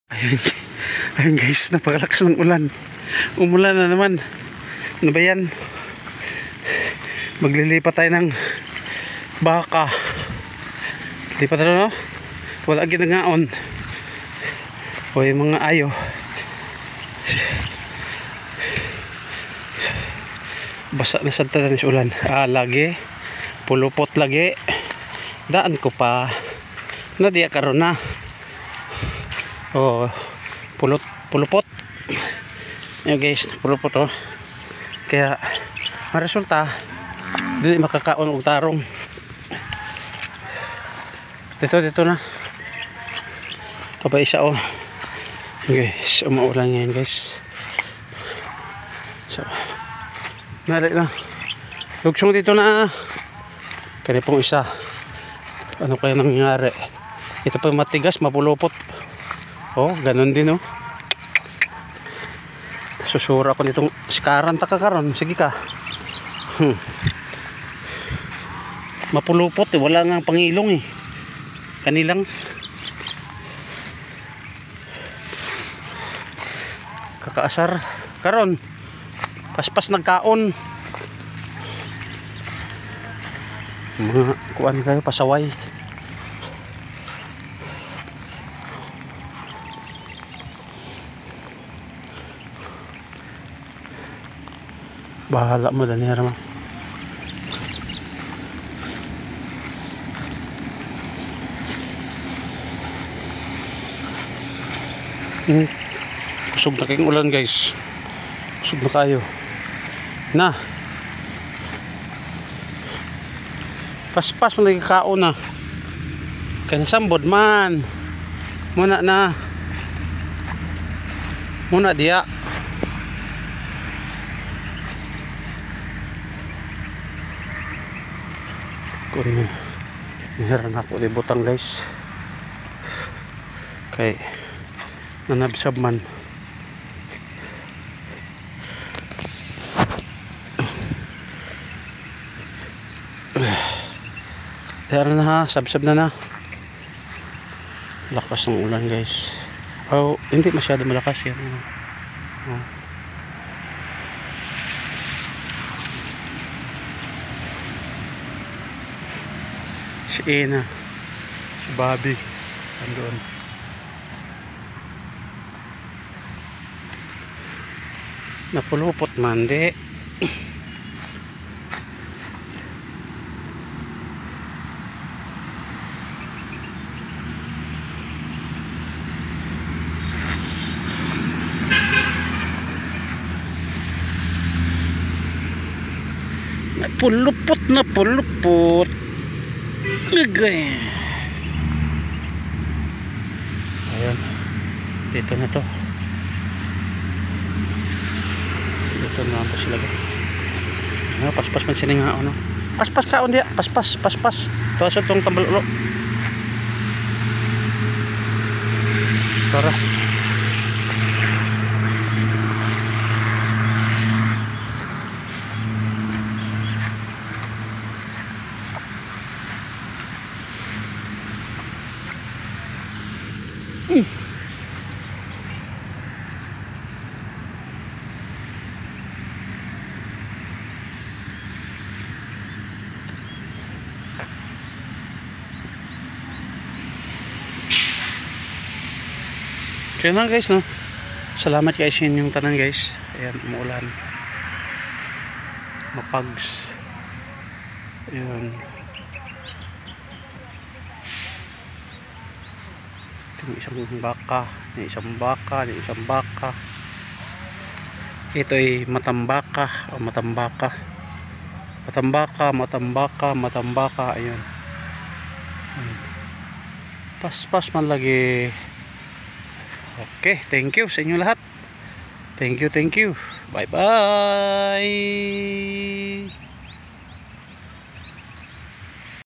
Ayun, ayun guys, napakalakas ng ulan. Umulan na naman. Ano ba yan? Maglilipat tayo ng baka. Lipat na, no? Wala ginagaon. O yung mga ayo. Basa na sa tanan sa ulan. Lagi. Pulupot lagi. Daan ko pa. Nadiya karon na. Pulupot. Ayan guys, pulupot oh. Kaya maresulta dili makakaon og tarong. Dito na. Kapay isa oh. Guys, umuulan ngayon guys. So, nari na. Lugsong dito na. Kaya pong isa. Ano kaya nangyari? Ito pa matigas, mapulupot. Oh, ganun din oh. Susura ako nitong sikaran takakaron. Sige ka. Mapulupot eh. Wala nga pangilong eh. Kanilang kakaasar karon. Paspas nagkaon. Mga kuan kayo pasaway. Bahala mo dan yara mo. Kusog na kayong ulan guys. Kusog na kayo. Na. Paspas mo nagkakaon na. Kansambod man. Muna na. Muna diya. Kung nihiran ako libutang guys. Kay nanabsab man. Dahil na ha, sabsab na. Lakas ng ulan guys. Oh, hindi masyado malakas yan. Oh. Si Ina, si Bobby, andun. Napulupot man, di. Napulupot. Agay. Ayun. Dito na to. Dito na po sila. Paspas man sininga ano. Paspas kaon dia, paspas. Tuwa tong tambal ulo. Tara. Kaya na guys no. Salamat guys inyong tanan guys. Ayan, umuulan. Mapags. Ayan. Isang baka. Ito ay matambaka. Ayun. Paspas man lagi. Okay, thank you sa inyo lahat. Thank you. Bye bye.